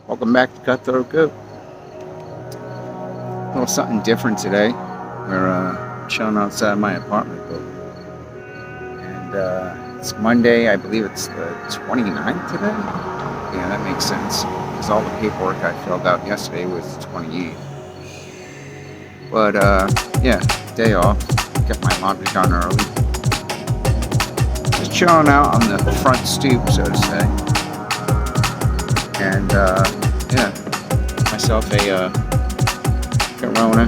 Welcome back to Cutthroat Goat. A little something different today. We're chilling outside my apartment building. And it's Monday, I believe it's the 29th today? Yeah, that makes sense. Because all the paperwork I filled out yesterday was the 28th. But yeah, day off. Get my laundry done early. Just chilling out on the front stoop, so to say. And yeah, myself a Corona.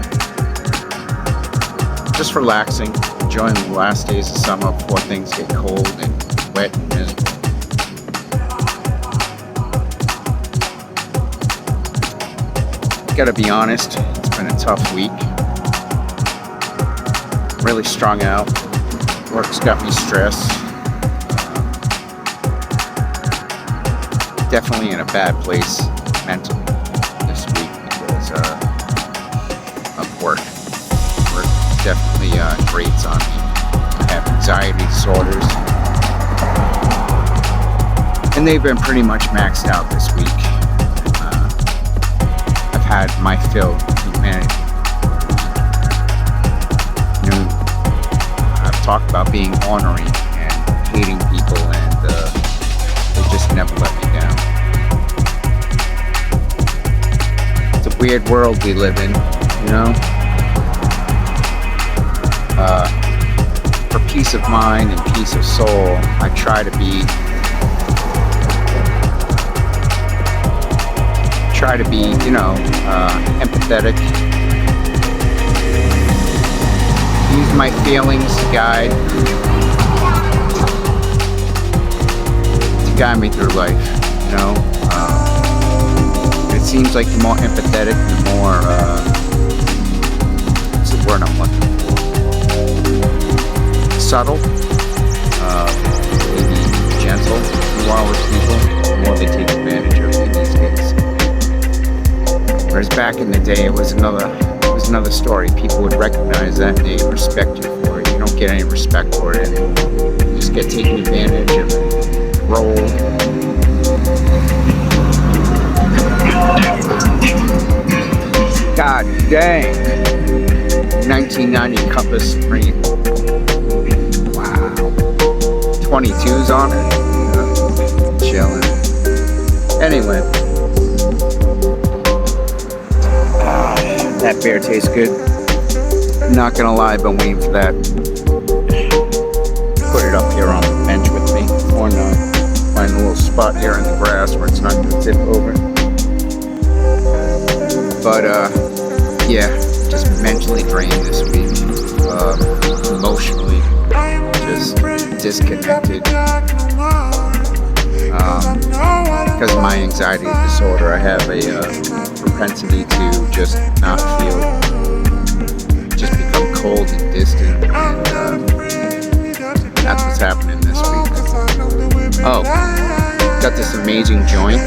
Just relaxing, enjoying the last days of summer before things get cold and wet and miserable. Gotta be honest, it's been a tough week. Really strung out. Work's got me stressed. Definitely in a bad place mentally this week because of work. Work definitely grates on me. I have anxiety disorders, and they've been pretty much maxed out this week. I've had my fill of humanity. You know, I've talked about being ornery and hating people, and they just never let me down. It's a weird world we live in, you know? For peace of mind and peace of soul, I try to be empathetic. Use my feelings to guide me through life, you know? It seems like the more empathetic, the more, what's the word I'm looking for? Subtle, maybe gentle you are with people, the more they take advantage of you these days. Whereas back in the day, it was another story. People would recognize that and they respect you for it. You don't get any respect for it, and you just get taken advantage of, roll. God dang. 1990 Cutlass Supreme. Wow. 22's on it. Chilling. Anyway. That beer tastes good. Not gonna lie, I've been waiting for that. Put it up here on the bench with me. Or not. Find a little spot here in the grass where it's not gonna tip over. But yeah, just mentally drained this week. Emotionally, just disconnected. Because of my anxiety disorder, I have a propensity to just not feel, just become cold and distant, and that's what's happening this week. Oh, got this amazing joint.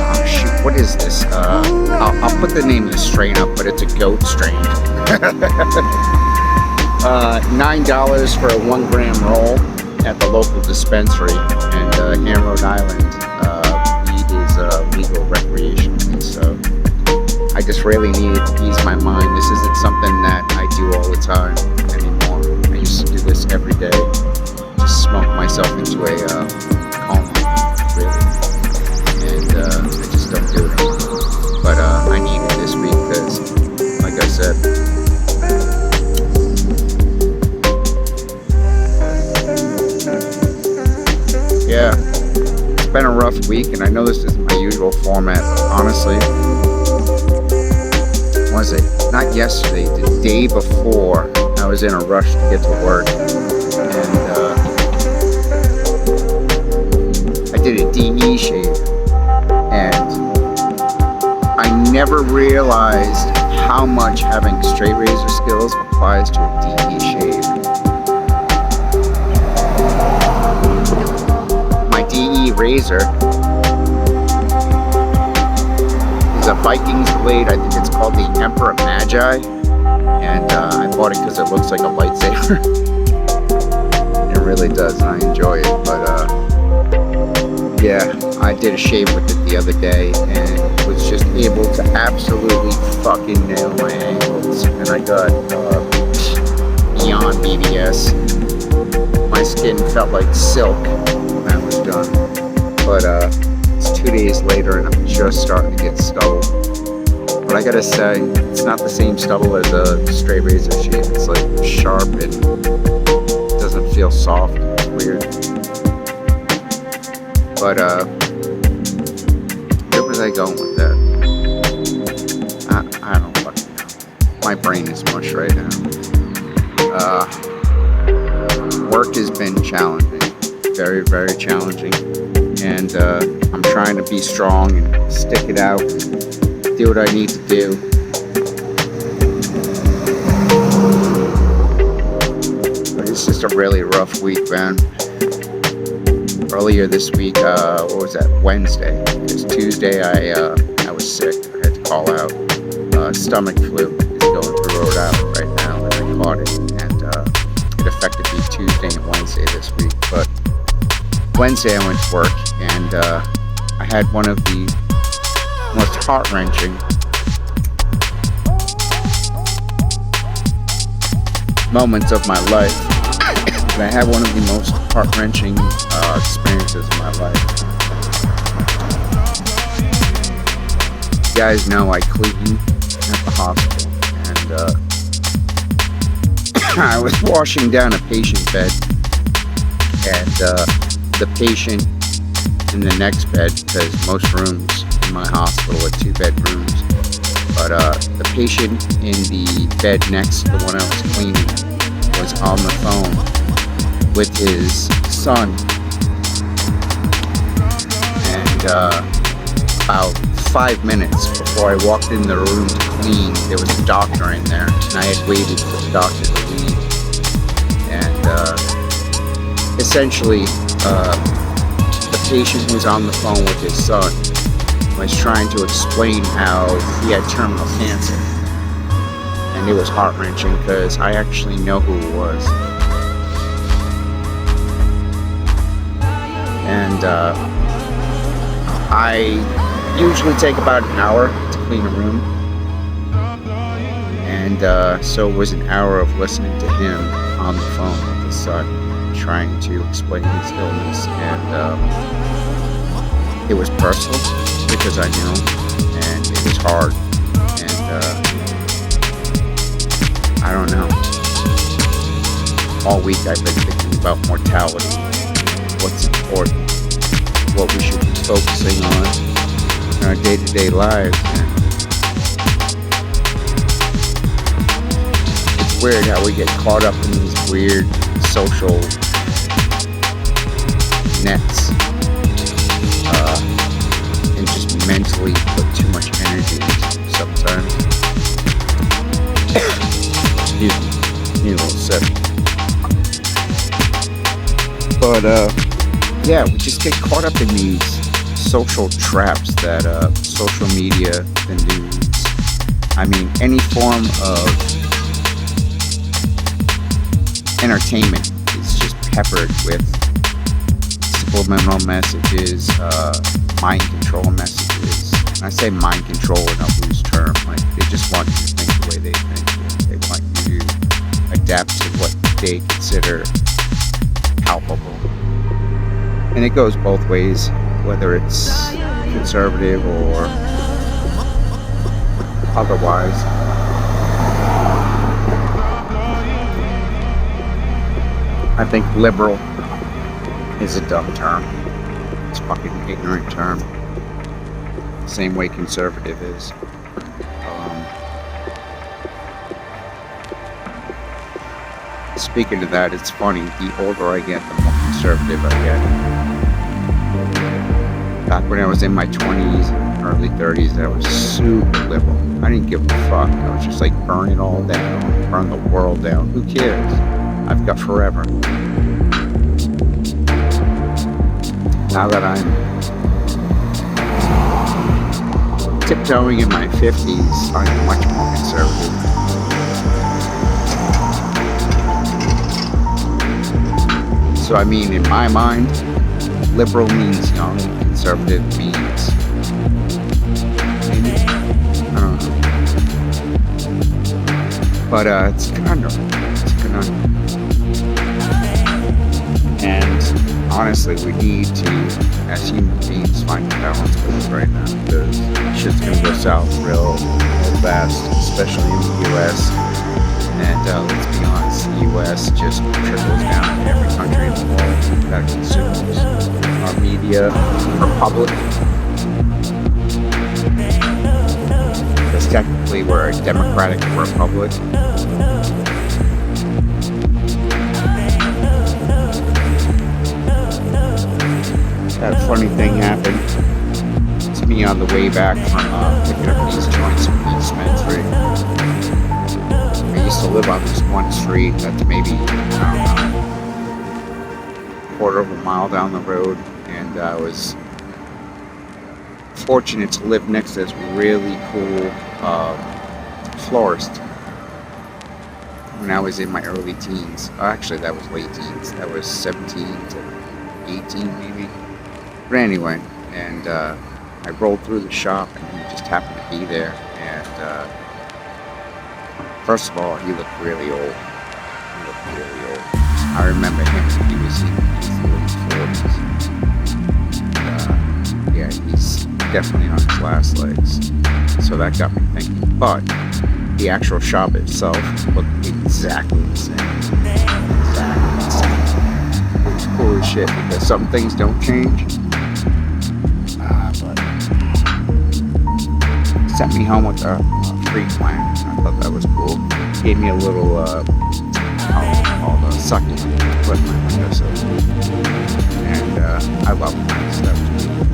Oh shoot, what is this? I'll put the name of the strain up, but it's a goat strain. $9 for a 1 gram roll at the local dispensary, and here in Rhode Island, weed is legal recreationally, so I just really needed to ease my mind. This isn't something that I do all the time anymore. I used to do this every day, just smoke myself into a coma, really, and I just don't do it anymore. But I need it this week because, like I said, yeah, it's been a rough week, and I know this isn't my usual format, but honestly, was it not yesterday, the day before, I was in a rush to get to work, and I did a DE shave, and I never realized how much having straight razor skills applies to a DE shave. DE razor is a Vikings blade. I think it's called the Emperor Magi, and I bought it because it looks like a lightsaber. It really does, and I enjoy it. But Yeah, I did a shave with it the other day and was just able to absolutely fucking nail my angles. And I got beyond BBS. My skin felt like silk when I was done. But it's 2 days later and I'm just starting to get stubble. But I gotta say, it's not the same stubble as a straight razor shave. It's like sharp and doesn't feel soft. It's weird. But where was I going with that? I don't fucking know. My brain is mush right now. Work has been challenging, very, very challenging, and I'm trying to be strong and stick it out, do what I need to do. But it's just a really rough week, man. Earlier this week, what was that, Wednesday? Because Tuesday I was sick. I had to call out. Stomach flu is going through Rhode Island right now, and I caught it. And it affected me Tuesday and Wednesday this week. But Wednesday I went to work, and I had one of the most heart-wrenching moments of my life. And I had one of the most heart-wrenching experiences of my life. You guys know I clean at the hospital, and I was washing down a patient bed, and the patient in the next bed, because most rooms in my hospital are 2 bedrooms, but the patient in the bed next to the one I was cleaning was on the phone with his son, and about 5 minutes before I walked in the room to clean, there was a doctor in there, and I had waited for the doctor to leave, and essentially the patient who was on the phone with his son was trying to explain how he had terminal cancer, and it was heart-wrenching because I actually know who it was. And I usually take about an hour to clean a room, and so it was an hour of listening to him on the phone with his son, trying to explain his illness, and it was personal because I knew, and it was hard, and I don't know. All week I've been thinking about mortality, what's important, what we should be focusing on in our day-to-day lives. And it's weird how we get caught up in these weird social nets, and just mentally put too much energy into sometimes. Excuse me, need a little sip. But yeah, we just get caught up in these social traps that social media, the news, I mean, any form of entertainment is just peppered with subliminal messages, mind control messages. And I say mind control in a loose term, like they just want you to think the way they think. They want you to adapt to what they consider palpable. And it goes both ways, whether it's conservative or otherwise. I think liberal is a dumb term. It's a fucking ignorant term. Same way conservative is. Speaking of that, it's funny. The older I get, the more conservative I get. Back when I was in my 20s, early 30s, I was super liberal. I didn't give a fuck. I was just like, burn it all down, burn the world down. Who cares? I've got forever. Now that I'm tiptoeing in my 50s, I'm much more conservative. So I mean, in my mind, liberal means young, conservative means maybe, I don't know. But it's a conundrum. It's a conundrum. And honestly, we need to, as human beings, find a balance with it right now, because shit's gonna go south real fast, especially in the U.S. And let's be honest, the U.S. just trickles down to every country in the world that consumes our media republic. Because technically we're a democratic republic. Had a funny thing happen to me on the way back from picking up these joints from the dispensary. I used to live on this one street that's maybe, I don't know, quarter of a mile down the road, and I was fortunate to live next to this really cool florist when I was in my early teens. Actually, that was late teens. That was 17 to 18 maybe. But anyway, and I rolled through the shop, and he just happened to be there. And first of all, he looked really old. I remember him. He was in his late 40s. Yeah, he's definitely on his last legs. So that got me thinking. But the actual shop itself looked exactly the same. Exactly the same. It was cool as shit, because some things don't change. But sent me home with a free plan. I thought that was cool. Gave me a little all the sucking to put in my windowsill. And I love plants. That was cool.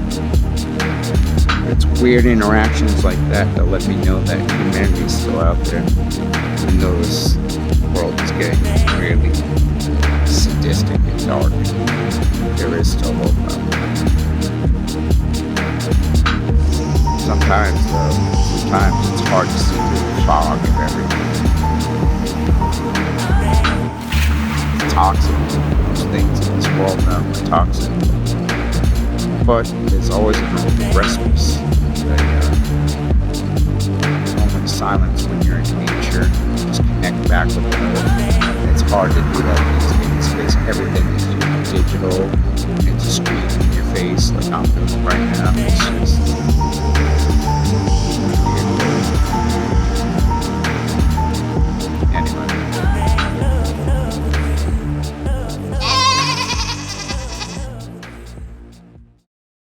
It's weird interactions like that that let me know that humanity's still out there. Even though this world is getting really sadistic and dark, there is still hope out there. Sometimes it's hard to see through the fog of everything. It's toxic. Most things in this world now are toxic. But there's always a respite, a moment of silence when you're in nature. Just connect back with the earth. It's hard to do that these days because everything is digital. It's a screen in your face like I'm doing right now. It's just